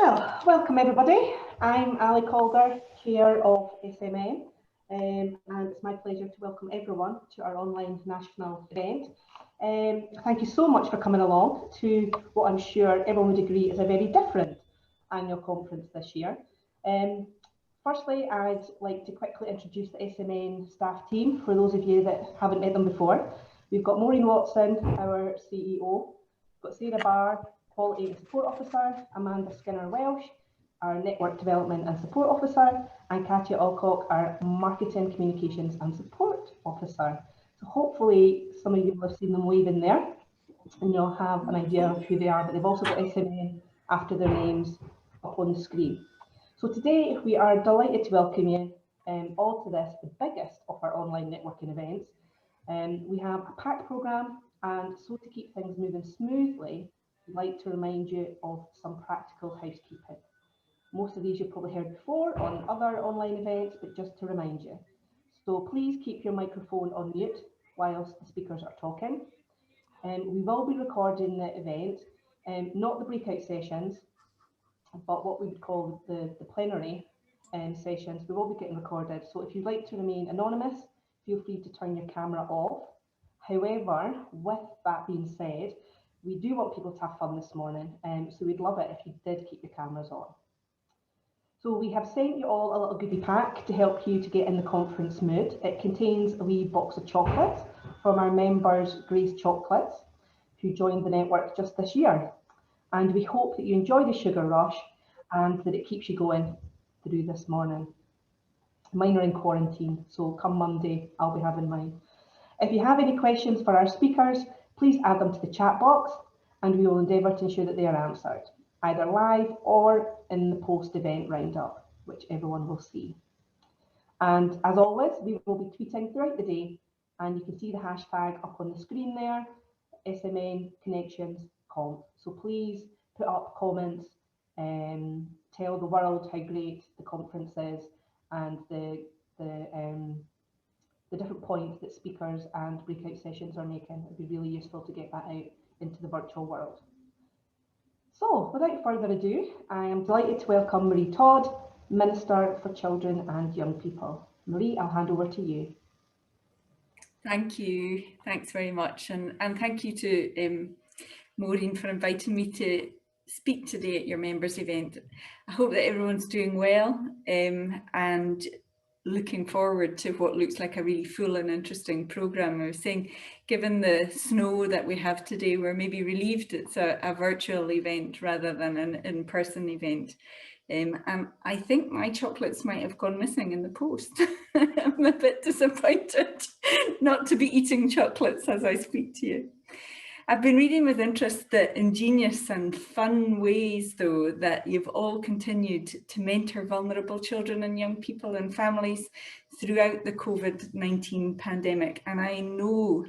Well, welcome everybody. I'm Calder, Chair of SMN, and it's my pleasure to welcome everyone to our online national event. Thank you so much for coming along to what I'm sure everyone would agree is a very different annual conference this year. Firstly, I'd like to quickly introduce the SMN staff team for those of you that haven't met them before. We've got Maureen Watson, our CEO, we've got Sarah Barr, Quality and Support Officer, Amanda Skinner-Welsh, our Network Development and Support Officer, and Katia Alcock, our Marketing, Communications and Support Officer. So hopefully some of you will have seen them waving there and you'll have an idea of who they are, but they've also got SMN after their names up on the screen. So today we are delighted to welcome you all to this, the biggest of our online networking events. We have a packed programme, and so to keep things moving smoothly, I'd like to remind you of some practical housekeeping. Most of these you've probably heard before on other online events, but just to remind you. So please keep your microphone on mute whilst the speakers are talking. We will be recording the event, not the breakout sessions, but what we would call the plenary sessions. We will be getting recorded. So if you'd like to remain anonymous, feel free to turn your camera off. However, with that being said, we do want people to have fun this morning, so we'd love it if you did keep your cameras on. So we have sent you all a little goodie pack to help you to get in the conference mood. It contains a wee box of chocolates from our members, Grace Chocolates, who joined the network just this year. And we hope that you enjoy the sugar rush and that it keeps you going through this morning. Mine are in quarantine, so come Monday, I'll be having mine. If you have any questions for our speakers, please add them to the chat box and we will endeavour to ensure that they are answered, either live or in the post-event roundup, which everyone will see. And as always, we will be tweeting throughout the day, and you can see the hashtag up on the screen there, SMN ConnectionsConf. So please put up comments, tell the world how great the conference is and the different points that speakers and breakout sessions are making. It'd be really useful to get that out into the virtual world. So without further ado, I am delighted to welcome Maree Todd, Minister for Children and Young People. Maree, I'll hand over to you. Thank you. Thanks very much. And thank you to Maureen for inviting me to speak today at your members event. I hope that everyone's doing well and looking forward to what looks like a really full and interesting programme. I was saying, given the snow that we have today, we're maybe relieved it's a virtual event rather than an in-person event. And I think my chocolates might have gone missing in the post. I'm a bit disappointed not to be eating chocolates as I speak to you. I've been reading with interest the ingenious and fun ways, though, that you've all continued to mentor vulnerable children and young people and families throughout the COVID-19 pandemic. And I know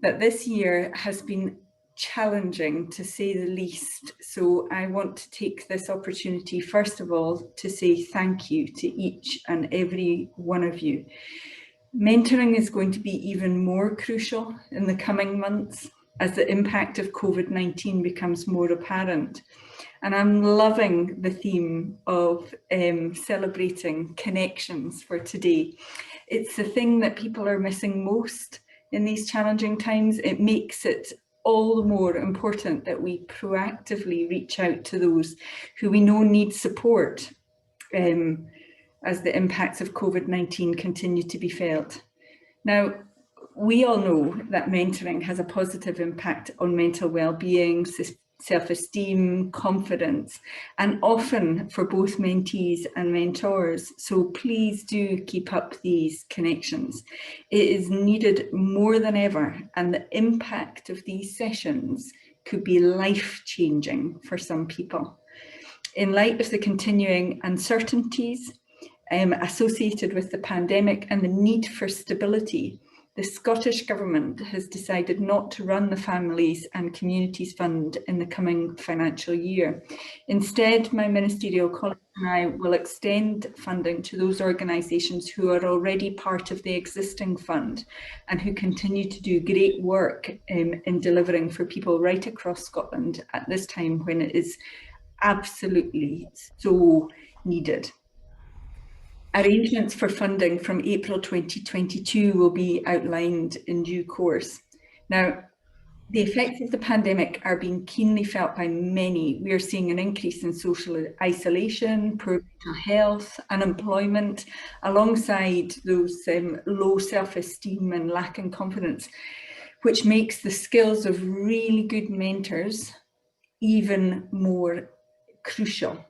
that this year has been challenging, to say the least. So I want to take this opportunity, first of all, to say thank you to each and every one of you. Mentoring is going to be even more crucial in the coming months as the impact of COVID-19 becomes more apparent. And I'm loving the theme of celebrating connections for today. It's the thing that people are missing most in these challenging times. It makes it all the more important that we proactively reach out to those who we know need support as the impacts of COVID-19 continue to be felt. Now, we all know that mentoring has a positive impact on mental well-being, self-esteem, confidence, and often for both mentees and mentors. So please do keep up these connections. It is needed more than ever, and the impact of these sessions could be life-changing for some people. In light of the continuing uncertainties associated with the pandemic and the need for stability, the Scottish Government has decided not to run the Families and Communities Fund in the coming financial year. Instead, my ministerial colleagues and I will extend funding to those organisations who are already part of the existing fund and who continue to do great work in delivering for people right across Scotland at this time when it is absolutely so needed. Arrangements for funding from April 2022 will be outlined in due course. Now, the effects of the pandemic are being keenly felt by many. We are seeing an increase in social isolation, poor mental health, unemployment, alongside those low self-esteem and lacking confidence, which makes the skills of really good mentors even more crucial.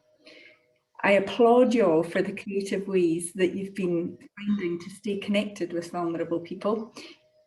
I applaud you all for the creative ways that you've been finding to stay connected with vulnerable people.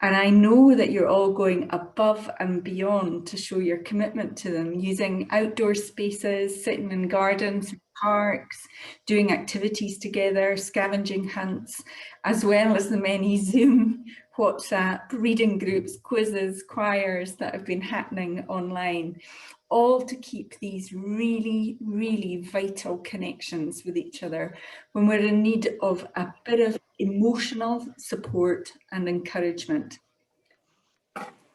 And I know that you're all going above and beyond to show your commitment to them, using outdoor spaces, sitting in gardens, parks, doing activities together, scavenging hunts, as well as the many Zoom, WhatsApp, reading groups, quizzes, choirs that have been happening online, all to keep these really, really vital connections with each other when we're in need of a bit of emotional support and encouragement.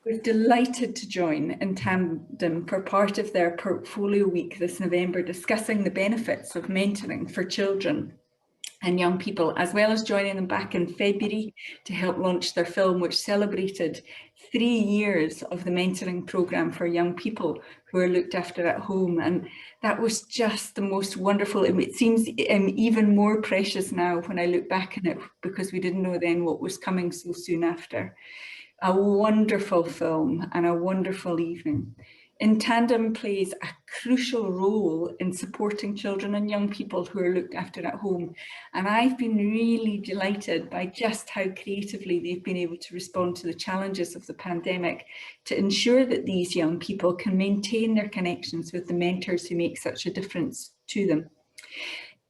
We're delighted to join in tandem for part of their portfolio week this November, discussing the benefits of mentoring for children and young people, as well as joining them back in February to help launch their film, which celebrated 3 years of the mentoring programme for young people who are looked after at home. And that was just the most wonderful. It seems even more precious now when I look back on it, because we didn't know then what was coming so soon after. A wonderful film and a wonderful evening. In Tandem plays a crucial role in supporting children and young people who are looked after at home. And I've been really delighted by just how creatively they've been able to respond to the challenges of the pandemic to ensure that these young people can maintain their connections with the mentors who make such a difference to them.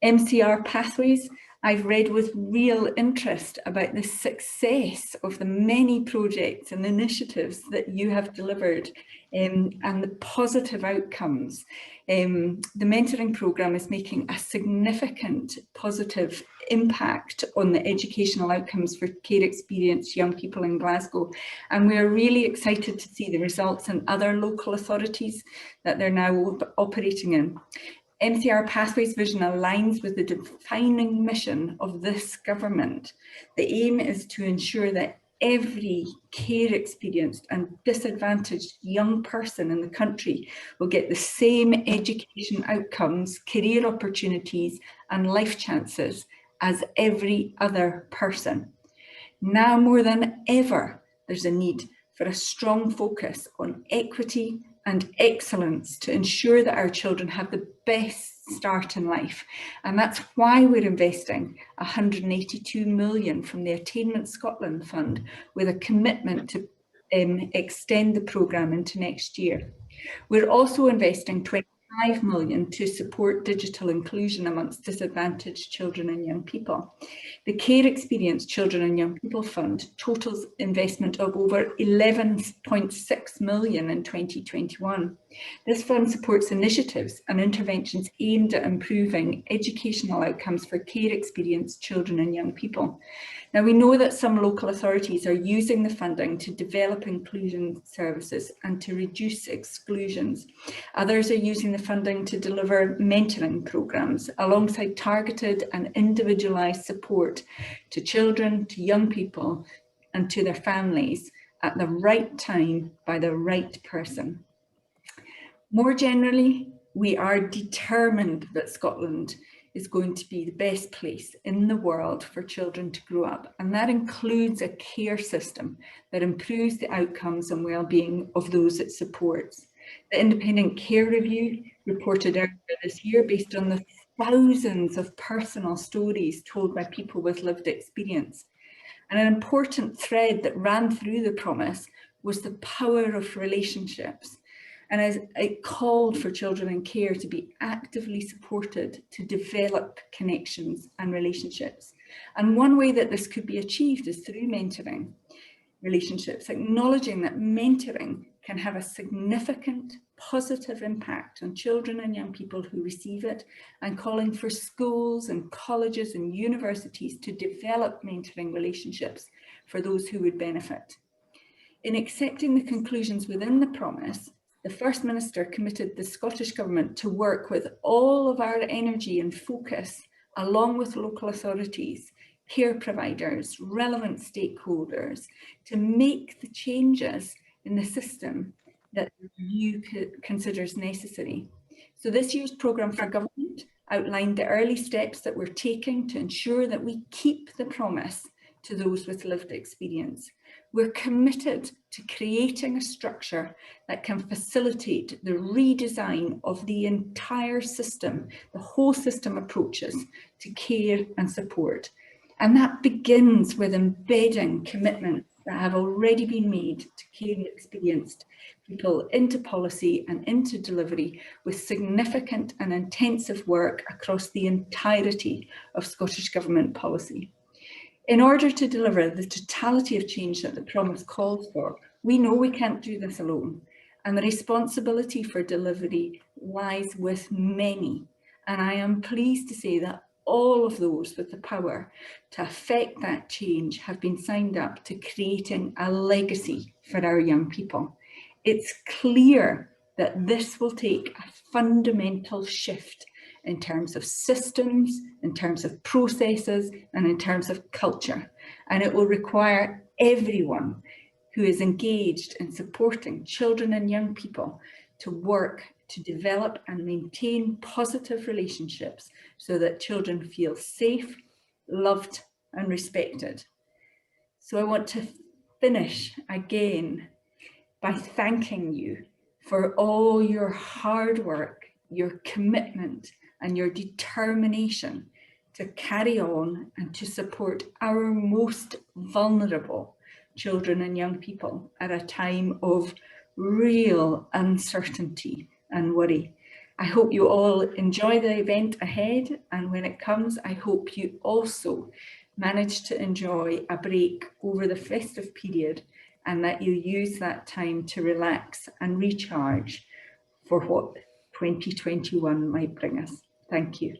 MCR Pathways, I've read with real interest about the success of the many projects and initiatives that you have delivered and the positive outcomes. The mentoring programme is making a significant positive impact on the educational outcomes for care experienced young people in Glasgow. And we are really excited to see the results in other local authorities that they're now operating in. MCR Pathways vision aligns with the defining mission of this government. The aim is to ensure that every care experienced and disadvantaged young person in the country will get the same education outcomes, career opportunities and life chances as every other person. Now more than ever, there's a need for a strong focus on equity and excellence to ensure that our children have the best start in life. And that's why we're investing 182 million from the Attainment Scotland Fund, with a commitment to extend the programme into next year. We're also investing 25 million to support digital inclusion amongst disadvantaged children and young people. The Care Experienced Children and Young People Fund totals investment of over 11.6 million in 2021. This fund supports initiatives and interventions aimed at improving educational outcomes for care experienced children and young people. Now, we know that some local authorities are using the funding to develop inclusion services and to reduce exclusions. Others are using the funding to deliver mentoring programmes alongside targeted and individualised support to children, to young people and to their families at the right time by the right person. More generally, we are determined that Scotland is going to be the best place in the world for children to grow up, and that includes a care system that improves the outcomes and well-being of those it supports. The Independent Care Review reported earlier this year, based on the thousands of personal stories told by people with lived experience. And an important thread that ran through the promise was the power of relationships. And as it called for children in care to be actively supported to develop connections and relationships. And one way that this could be achieved is through mentoring relationships, acknowledging that mentoring can have a significant positive impact on children and young people who receive it, and calling for schools and colleges and universities to develop mentoring relationships for those who would benefit. In accepting the conclusions within the promise, the First Minister committed the Scottish Government to work with all of our energy and focus, along with local authorities, care providers, relevant stakeholders, to make the changes in the system that you considers necessary. So this year's programme for government outlined the early steps that we're taking to ensure that we keep the promise to those with lived experience. We're committed to creating a structure that can facilitate the redesign of the entire system, the whole system approaches to care and support. And that begins with embedding commitments that have already been made to care and experienced people into policy and into delivery, with significant and intensive work across the entirety of Scottish Government policy. In order to deliver the totality of change that the promise calls for, we know we can't do this alone, and the responsibility for delivery lies with many. And I am pleased to say that all of those with the power to affect that change have been signed up to creating a legacy for our young people. It's clear that this will take a fundamental shift in terms of systems, in terms of processes, and in terms of culture. And it will require everyone who is engaged in supporting children and young people to work to develop and maintain positive relationships so that children feel safe, loved, and respected. So I want to finish again by thanking you for all your hard work, your commitment, and your determination to carry on and to support our most vulnerable children and young people at a time of real uncertainty and worry. I hope you all enjoy the event ahead, and when it comes, I hope you also manage to enjoy a break over the festive period, and that you use that time to relax and recharge for what 2021 might bring us. Thank you.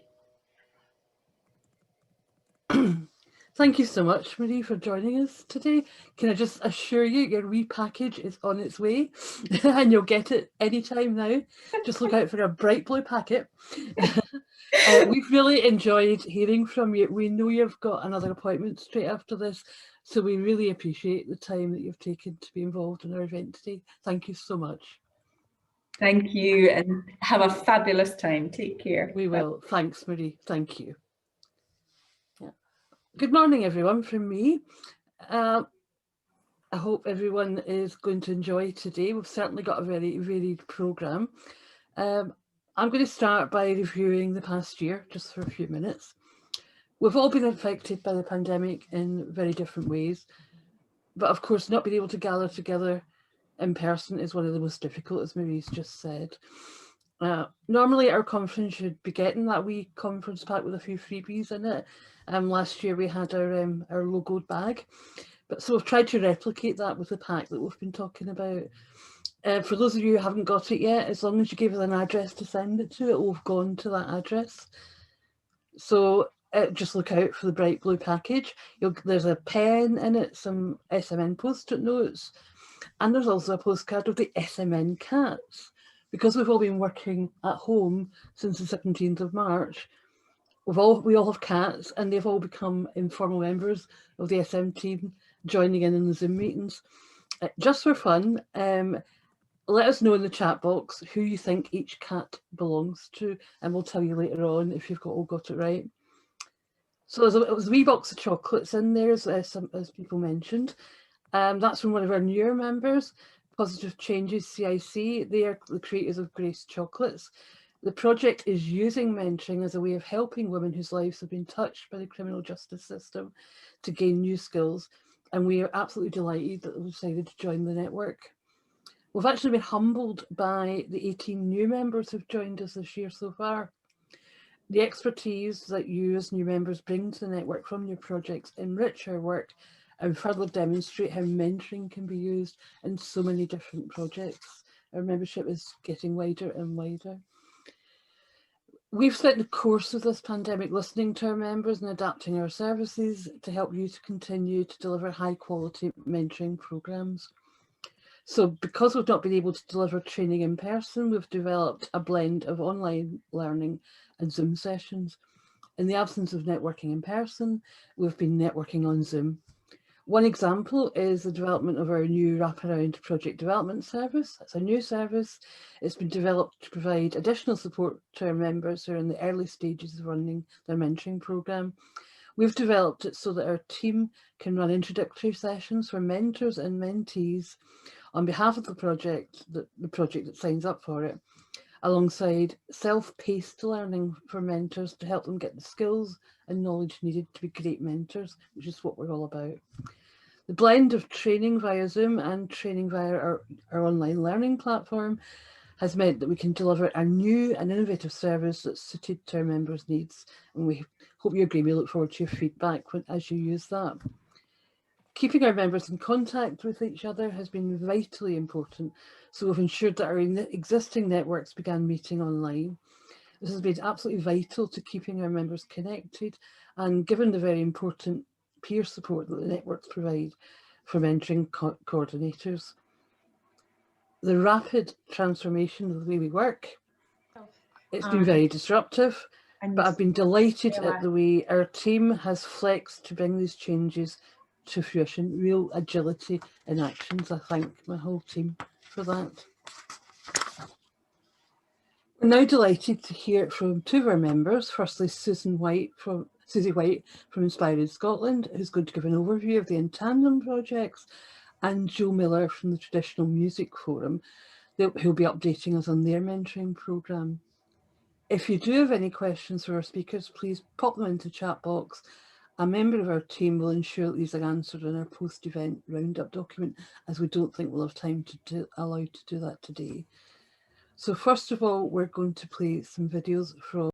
Thank you so much, Maree, for joining us today. Can I just assure you, your repackage is on its way and you'll get it anytime now. Just look out for a bright blue packet. We've really enjoyed hearing from you. We know you've got another appointment straight after this, so we really appreciate the time that you've taken to be involved in our event today. Thank you so much. Thank you, and have a fabulous time. Take care. We will. Thanks, Maree. Thank you. Good morning, everyone, from me. I hope everyone is going to enjoy today. We've certainly got a very varied programme. I'm going to start by reviewing the past year, just for a few minutes. We've all been affected by the pandemic in very different ways, but of course not being able to gather together in person is one of the most difficult, as Maree's just said. Normally our conference should be getting that wee conference pack with a few freebies in it. Last year we had our logoed bag, but so we've tried to replicate that with the pack that we've been talking about. For those of you who haven't got it yet, as long as you give us an address to send it to, it will have gone to that address. So just look out for the bright blue package. There's a pen in it, some SMN post-it notes, and there's also a postcard of the SMN cats. Because we've all been working at home since the 17th of March, we all have cats, and they've all become informal members of the SM team, joining in the Zoom meetings. Just for fun, let us know in the chat box who you think each cat belongs to, and we'll tell you later on if you've all got it right. So there was a wee box of chocolates in there, as people mentioned. That's from one of our newer members, Positive Changes CIC. They are the creators of Grace Chocolates. The project is using mentoring as a way of helping women whose lives have been touched by the criminal justice system to gain new skills. And we are absolutely delighted that they've decided to join the network. We've actually been humbled by the 18 new members who've joined us this year so far. The expertise that you as new members bring to the network from your projects enrich our work and further demonstrate how mentoring can be used in so many different projects. Our membership is getting wider and wider. We've spent the course of this pandemic listening to our members and adapting our services to help you to continue to deliver high quality mentoring programmes. So because we've not been able to deliver training in person, we've developed a blend of online learning and Zoom sessions. In the absence of networking in person, we've been networking on Zoom. One example is the development of our new wraparound project development service. It's a new service. It's been developed to provide additional support to our members who are in the early stages of running their mentoring programme. We've developed it so that our team can run introductory sessions for mentors and mentees on behalf of the project that signs up for it, alongside self-paced learning for mentors to help them get the skills and knowledge needed to be great mentors, which is what we're all about. The blend of training via Zoom and training via our online learning platform has meant that we can deliver a new and innovative service that's suited to our members' needs. And we hope you agree. We look forward to your feedback as you use that. Keeping our members in contact with each other has been vitally important. So we've ensured that our existing networks began meeting online. This has been absolutely vital to keeping our members connected, and given the very important peer support that the networks provide for mentoring coordinators. The rapid transformation of the way we work, it's been very disruptive, but I've been delighted at the way our team has flexed to bring these changes to fruition, real agility in actions. I thank my whole team for that. We're now delighted to hear from two of our members. Firstly, Susie White from Inspired Scotland, who's going to give an overview of the In Tandem projects, and Joe Miller from the Traditional Music Forum, who'll be updating us on their mentoring programme. If you do have any questions for our speakers, please pop them into the chat box. A member of our team will ensure that these are answered in our post-event roundup document, as we don't think we'll have time to allow to do that today. So first of all, we're going to play some videos from